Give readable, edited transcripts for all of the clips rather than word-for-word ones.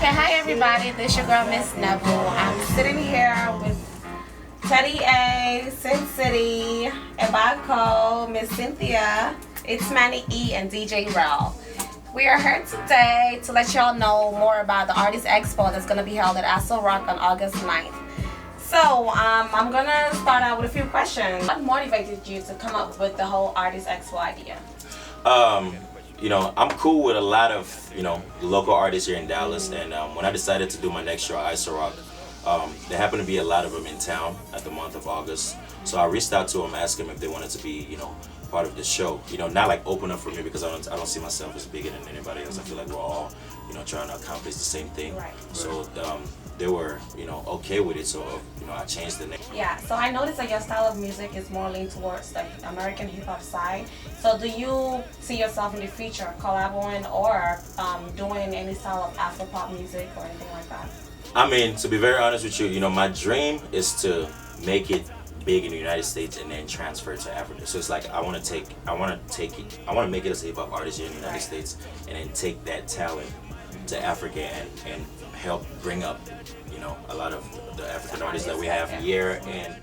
Okay, hi everybody, this your girl Miss Neville. I'm sitting here with Teddy A, Sin City, Ebako, Miss Cynthia, It's Manny E, and DJ Rel. We are here today to let y'all know more about the Artist Expo that's going to be held at Aso Rock on August 9th. So, I'm going to start out with a few questions. What motivated you to come up with the whole Artist Expo idea? I'm cool with a lot of, local artists here in Dallas. And when I decided to do my next show, Aso Rock, there happened to be a lot of them in town at the month of August. So I reached out to them, asked them if they wanted to be, part of the show. Not like open up for me because I don't see myself as bigger than anybody else. I feel like we're all, trying to accomplish the same thing. Right. So they were, okay with it. So, I changed the name. Yeah, so I noticed that your style of music is more leaned towards the American hip hop side. So do you see yourself in the future collaborating or doing any style of Afro pop music or anything like that? I mean, to be very honest with you, my dream is to make it big in the United States and then transfer to Africa. So it's like I want to make it as a hip hop artist here in the United States and then take that talent to Africa and help bring up, a lot of the African artists that we have here. And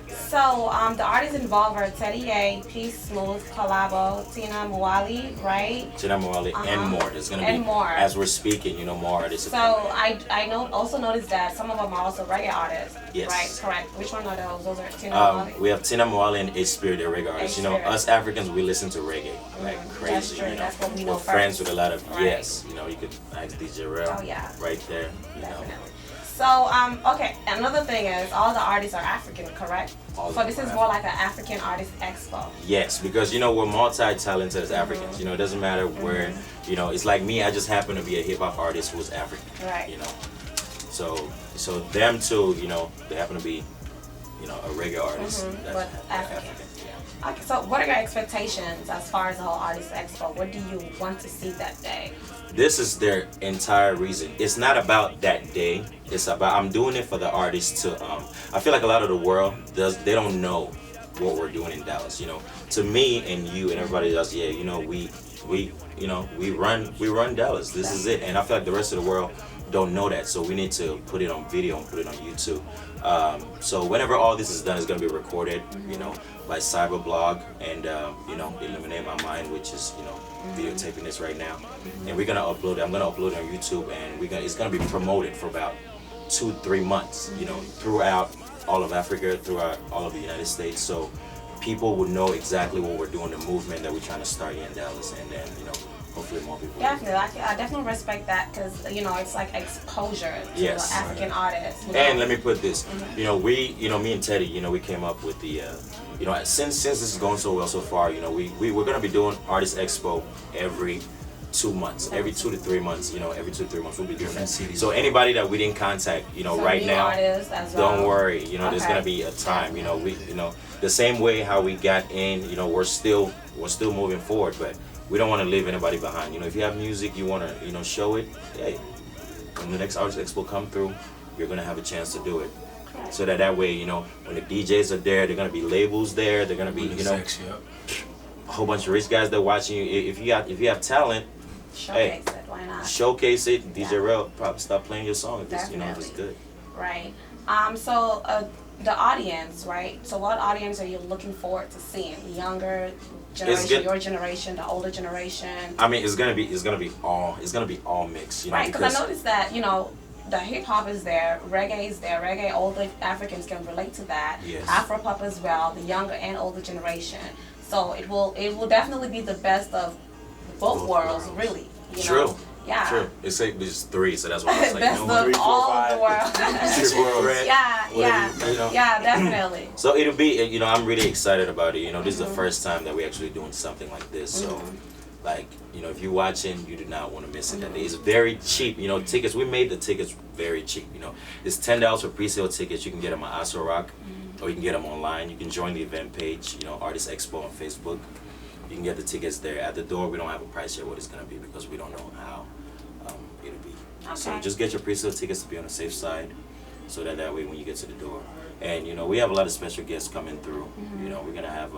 so the artists involved are Teddy A, Peace Smooth, Collabo, Tina Mwali, right? Tina Mwali and more. There's gonna be more. As we're speaking, more artists. So I also noticed that some of them are also reggae artists. Yes. Right, correct. Which one are those? Those are Tina Mwali? We have Tina Mwali and A-Spirit, they're reggae artists. Us Africans, we listen to reggae like crazy. That's true. That's what we know we're first. Friends with a lot of Right. yes. You could ask DJ Rel. Oh yeah. Right there. Definitely. So, okay, another thing is all the artists are African, correct? So this is more like an African Artist Expo. Yes, because we're multi-talented as Africans. It doesn't matter where, it's like me, I just happen to be a hip-hop artist who's African. Right. So them too, they happen to be, a reggae artist. But African. Yeah. Okay, so what are your expectations as far as the whole Artist Expo? What do you want to see that day? This is their entire reason. It's not about that day. It's about I'm doing it for the artists to. I feel like a lot of the world they don't know what we're doing in Dallas. To me and you and everybody else, yeah, we run Dallas. This is it, and I feel like the rest of the world don't know that. So we need to put it on video and put it on YouTube. So whenever all this is done, it's gonna be recorded, by Cyberblog and Eliminate My Mind, which is videotaping this right now, and we're gonna upload it. I'm gonna upload it on YouTube, and it's gonna be promoted for about 2-3 months, throughout all of Africa, throughout all of the United States, so people would know exactly what we're doing, the movement that we're trying to start here in Dallas, and then hopefully more people. Definitely, I definitely respect that because it's like exposure to the African artists. And let me put this, me and Teddy, we came up with the. Since this is going so well so far, we're gonna be doing Artist Expo every 2 months, every 2 to 3 months, every 2 to 3 months we'll be doing that. So anybody that we didn't contact, right now, don't worry, there's gonna be a time, the same way how we got in, we're still moving forward, but we don't want to leave anybody behind. If you have music you want to, show it, hey, when the next Artist Expo come through, you're gonna have a chance to do it. So that way, when the DJs are there, they're gonna be labels there. They're gonna be, a whole bunch of rich guys that are watching you. If you have talent, showcase it. Why not? Showcase it. DJ Rel, probably stop playing your song if it's good. Right. So the audience, right? So what audience are you looking forward to seeing? The younger generation, your generation, the older generation? I mean, it's gonna be all mixed. Right. Because I noticed that the hip hop is there, reggae is there. Reggae, older Africans can relate to that. Yes. Afro pop as well, the younger and older generation. So it will definitely be the best of both worlds, really. True. Yeah. True. It's three, so that's why I was like, best of 3, 4, all 5, the world. 6 worlds. Yeah, definitely. So it'll be, I'm really excited about it. This is the first time that we're actually doing something like this. So, if you're watching, you do not want to miss it. It's very cheap. Tickets. We made the tickets very cheap. It's $10 for pre-sale tickets. You can get them on Aso Rock, or you can get them online. You can join the event page. Artist Expo on Facebook. You can get the tickets there. At the door, we don't have a price yet what it's gonna be because we don't know how it'll be. Okay. So just get your pre-sale tickets to be on the safe side, so that way when you get to the door, and we have a lot of special guests coming through. We're gonna have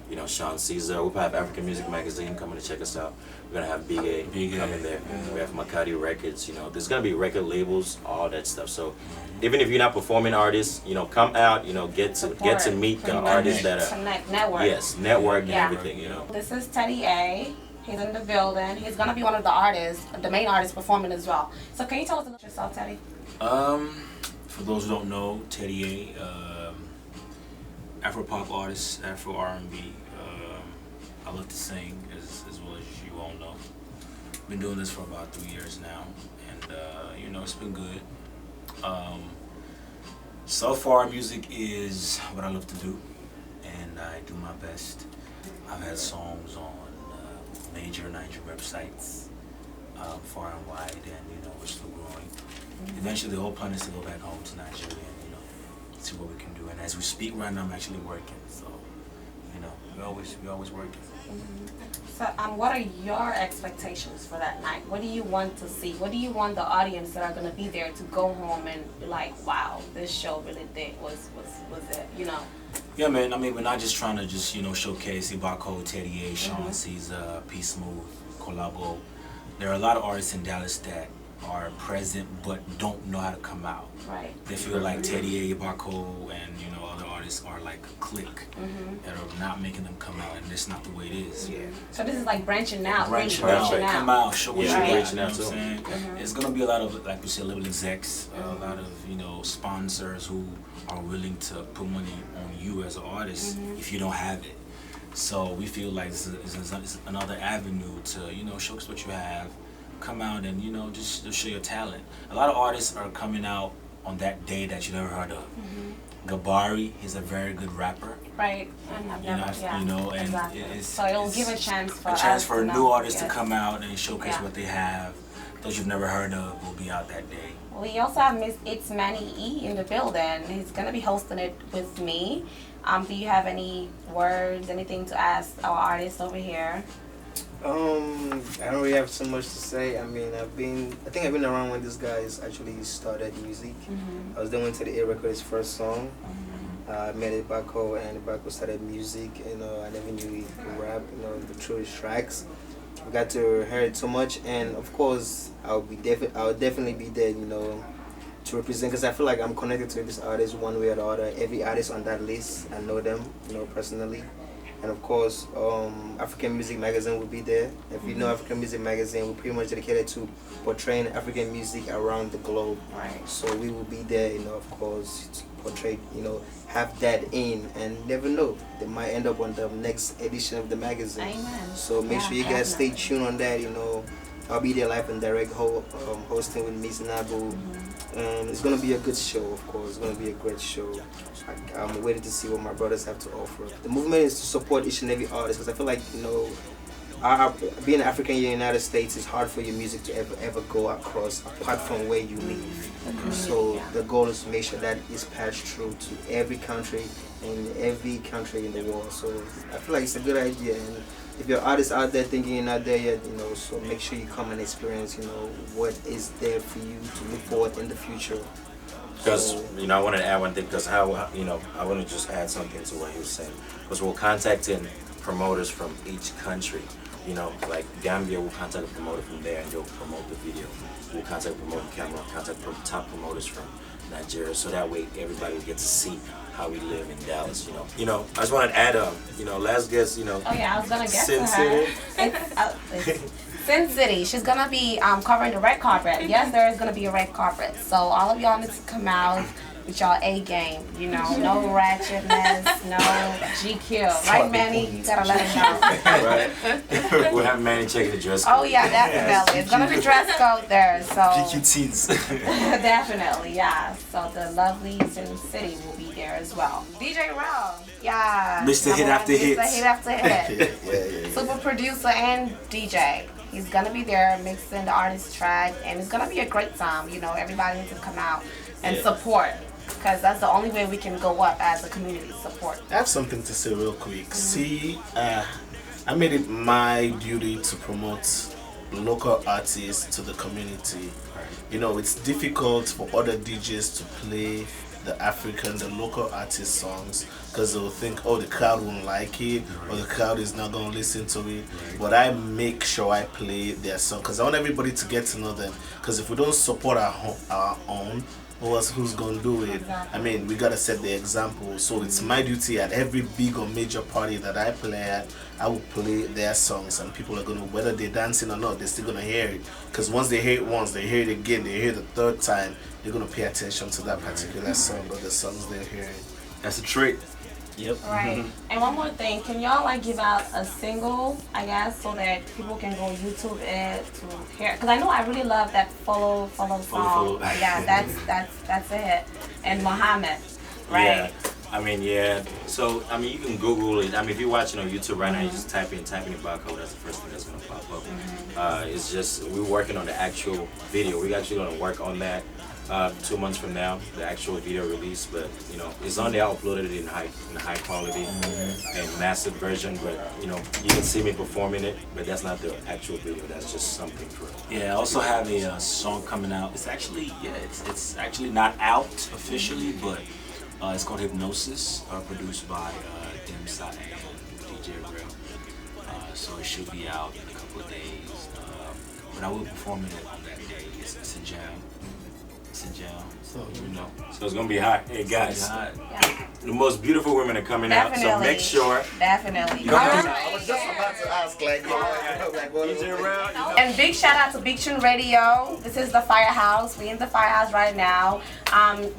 You know, Sean Caesar. We'll have African Music Magazine coming to check us out. We're gonna have Big A coming there. We have Makati Records. You know, there's gonna be record labels, all that stuff. So even if you're not performing artists, you know, come out. You know, get to meet the artists that are connect, network. Yes, network and everything. You know. This is Teddy A. He's in the building. He's gonna be one of the artists, the main artist performing as well. So can you tell us about yourself, Teddy? For those who don't know, Teddy A, Afro pop artist, Afro R&B. I love to sing as well as you all know. Been doing this for about 3 years now, and you know, it's been good. So far, music is what I love to do, and I do my best. I've had songs on major Nigerian websites, far and wide, and you know, we're still growing. Eventually, the whole plan is to go back home to Nigeria and, you know, see what we can do. And as we speak right now, I'm actually working, so you know, we're always working. So, what are your expectations for that night? What do you want to see? What do you want the audience that are going to be there to go home and be like, wow, this show really was it, you know? Yeah, man. I mean, we're not just trying to you know, showcase Ebako, Teddy A, Sean Caesar, P Smooth, Collabo. There are a lot of artists in Dallas that are present but don't know how to come out. Right. They feel like Teddy A, Ebako, and you know, other artists are like a clique that are not making them come out, and that's not the way it is. Yeah. So this is like branching out. Branching out, come out, show what you got. branching You know out what I'm too. saying? It's gonna be a lot of, like we said, little execs, a lot of, you know, sponsors who are willing to put money on you as an artist if you don't have it. So we feel like this is another avenue to, you know, showcase what you have, come out and, you know, just show your talent. A lot of artists are coming out on that day that you never heard of. Gabari, he's a very good rapper. Right. I've never, You know, and exactly. it's, So it'll give a chance for a know. new artist to Yes. come out and showcase Yeah. what they have. Those you've never heard of will be out that day. We also have Miss It's Manny E in the building. He's gonna be hosting it with me. Do you have any words, anything to ask our artists over here? I don't really have so much to say. I mean, I think I've been around when this guy actually started music. I was doing to the A record his first song. I met Ebako, and Ebako started music. You know, I never knew he could rap. You know, through his tracks, I got to hear it so much, and of course, I'll definitely be there. You know, to represent, because I feel like I'm connected to this artist one way or the other. Every artist on that list, I know them, you know, personally. And of course, African Music Magazine will be there. If you know African Music Magazine, we're pretty much dedicated to portraying African music around the globe. Right. So we will be there, you know, of course, to portray, you know, have that in, and never know, they might end up on the next edition of the magazine. Amen. So make sure you guys stay tuned on that, you know. I'll be there live and direct hosting with Miss Nabu. And it's going to be a good show, of course. It's going to be a great show. I'm waiting to see what my brothers have to offer. The movement is to support each and every artist, because I feel like, you know, being African in the United States, it's hard for your music to ever go across apart from where you live. So the goal is to make sure that is passed through to every country and every country in the world. So I feel like it's a good idea. And if you're artists out there thinking you're not there yet, you know, so make sure you come and experience, you know, what is there for you to look forward in the future. Because, you know, I wanted to add one thing, because you know, I want to just add something to what he was saying. Because we're contacting promoters from each country. You know, like Gambia will contact a promoter from there and they'll promote the video. We'll contact a promoter from Cameroon, contact top promoters from Nigeria, so that way everybody will get to see how we live in Dallas. You know, I just wanted to add you know, last guest, you know. Oh yeah, I was gonna get Sin to her. City. It's Sin City. She's gonna be covering the red carpet. Yes, there is gonna be a red carpet. So all of y'all need to come out with y'all A game. You know, no ratchetness, no GQ. Right, Manny? You gotta let him know. Right. We'll have Manny checking the dress code. Oh yeah, definitely. It's gonna be dress code there. So PQTs. definitely, yeah. So the lovely Sin City will be there as well. DJ Rel, yeah. Mr. Hit After Hits. Mr. Hit After Hit. Yeah. Super producer and DJ. He's gonna be there mixing the artist track, and it's gonna be a great time. You know, everybody needs to come out and support, because that's the only way we can go up as a community. Support. I have something to say real quick. See, I made it my duty to promote local artists to the community. You know, it's difficult for other DJs to play the African, the local artist songs, because they'll think, oh, the crowd won't like it, or the crowd is not gonna listen to it. But I make sure I play their song, because I want everybody to get to know them. Because if we don't support our own, who's gonna do it? I mean, we gotta set the example. So it's my duty at every big or major party that I play at, I will play their songs, and people are gonna, whether they're dancing or not, they're still gonna hear it. Because once they hear it once, they hear it again, they hear it the third time, they're gonna pay attention to that particular song or the songs they're hearing. That's a trick. Yep. Right. And one more thing, can y'all like give out a single, I guess, so that people can go YouTube it to hear? Because I know I really love that follow song. Follow. Yeah, that's a hit. And Muhammad, right? Yeah. I mean, yeah. So, I mean, you can Google it. I mean, if you're watching on YouTube right now, you just type in Ebako. That's the first thing that's gonna pop up. It's just we're working on the actual video. We're actually gonna work on that 2 months from now, the actual video release. But you know, it's on there. I uploaded it in high quality and massive version. But you know, you can see me performing it. But that's not the actual video. That's just something for. Yeah, I also have a song coming out. It's actually it's actually not out officially, but. It's called Hypnosis, produced by Dimsa and DJ Real. So it should be out in a couple of days. But I will be performing it on that day. It's a jam. It's a jam. So you know. So it's gonna be hot. Hey guys, Yeah. the most beautiful women are coming out. So make sure. Definitely. I was just about to ask, like, what DJ Real, you know. And big shout out to Big Tune Radio. This is the Firehouse. We in the Firehouse right now.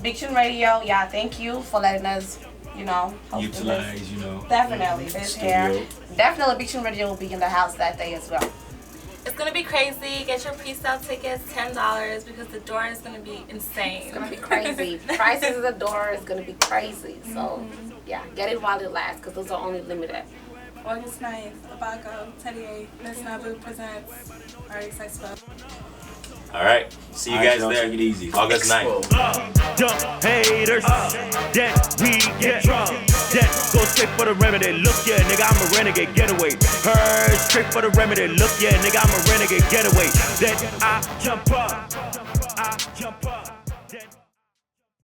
Big Tune Radio, yeah, thank you for letting us, you know, host this. Utilize, you know. Definitely this here. Definitely Big Tune Radio will be in the house that day as well. It's gonna be crazy. Get your pre-sale tickets, $10, because the door is gonna be insane. It's gonna be crazy. Prices of the door is gonna be crazy. So yeah, get it while it lasts, because those are only limited. August 9th, Ebako, Teddy A, Miss Nabu presents Artist Expo. All right. See you All right, guys y'all, there. take it easy. August 9th. Dumb haters, that we get drunk. That go straight for the remedy. Look, yeah, nigga, I'm a renegade getaway. Her straight for the remedy. Look, yeah, nigga, I'm a renegade getaway. That I jump up.